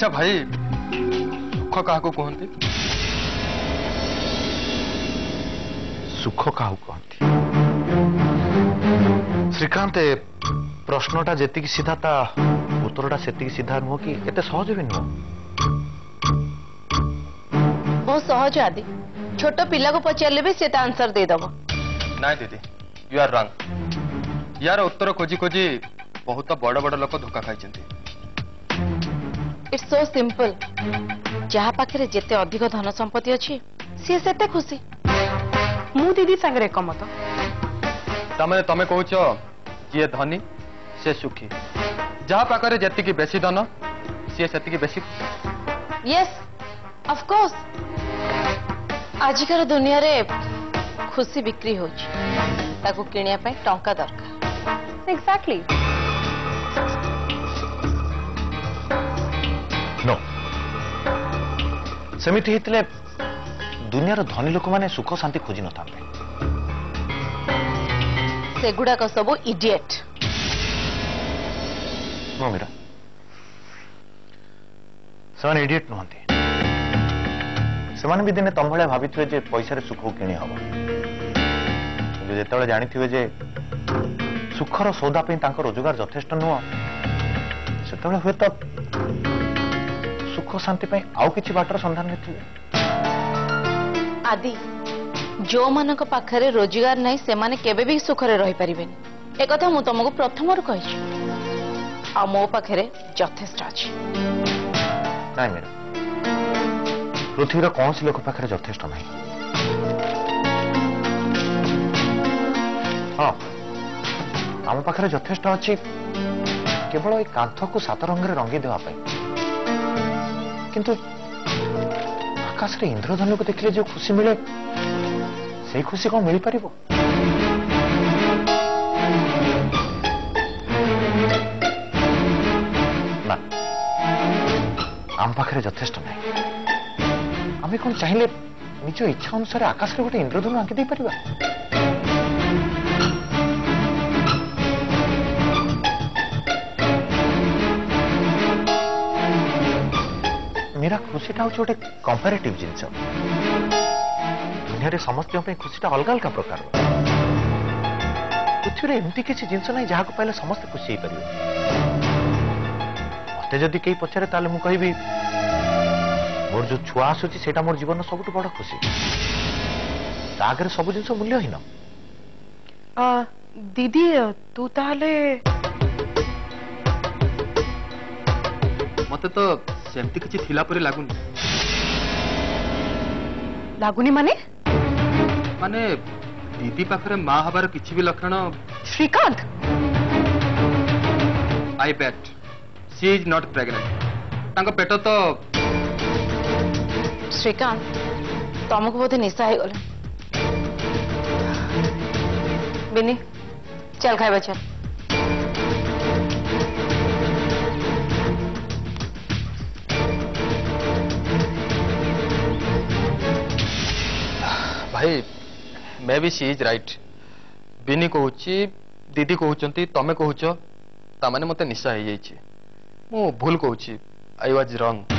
अच्छा भाई सुख क्या कहते सुख क्या कहती श्रीकांत प्रश्नटा जेतिकी सीधा ता उत्तरटा सेतिकी सीधा नुह कि एते सहज भी नुह बहुत सहज आदि छोट पिला को पचारे भी से आंसर देदेव ना दीदी यू आर रंग यार उत्तर खोजी खोजी बहुत बड़ बड़ लोक धोखा खाई इट्स सो सिंपल जहा पाखे जेते अधिक धन संपत्ति अच्छी सी सेते खुशी मु दीदी संगे एकमत तमें तमें कहच जी धनी से सुखी जहा पाखे जी बेसी धन सी से बेसी यस ऑफ कोर्स आजिकार दुनिया रे खुशी बिक्री होची किनिया पे टंका दरकार एग्जैक्टली नो सेमिति हितले दुनियार धनी लोक माने सुख शांति खोजी न थांते सेगुड़ाक सब इडियट नो मीरा से इडियट नुहंती से भी दिने तुम भाया भाभी जे पैसा सुख किणी हम जो जानी जे सुखर सौदा रोजगार यथेष्ट नुह से हुए तो सुख शांति आउ किछि बाटर संधान थे आदि जो मानक पाखरे रोजगार नहीं से माने केबे भी सुखरे रही परिबेन ए कथा मु तुमको प्रथम कहि आ मो पाखरे यथेष्ट अछि नहीं मेरा पृथ्वीर कौन सी लोक पाखे यथेष्ट ना हाँ आम पाखे यथेष्ट अच्छी केवल ये कांथ को सात रंग रंगी देवाई किंतु आकाश रे इंद्रधनु को देखले जो खुशी मिले से खुशी कौन मिल पार ना आम पाखे यथेष्ट ना आमे कौन चाहिए निज इच्छा अनुसार आकाश रे गोटे इंद्रधनु आंकी दे परिबा मेरा खुशीटा हूँ गोटे कंपेरेटिव जिनस दुनिया रे समस्त खुशीटा अलग अलग प्रकार पृथ्वी एमती किसी जिनस ना जहाँ पाइले समस्त खुशी हो पारे मत जदि कई पचारे ताले मु कहिबी मोर जो छुआ आसूची सेटा मोर जीवन सबुठ बड़ खुशी आगे सब जिन मूल्यहीन दीदी तू ताहले मते तो सेमती किछि थिला परे लागुनी माने माने दीदी पाखरे मां हबार किछि भी लक्षण श्रीकांत आई बेट शी इज नॉट प्रेग्नेंट तांको पेट तो श्रीकांत तुमको बोधे निशा हो गला बिनी चल खाइबा चल भाई मैं भी सी इज राइट बिनी कहूँ दीदी कहते तमें कहूच ताने मत निशा हो जाइए मु भूल कहूँ आई वाज रंग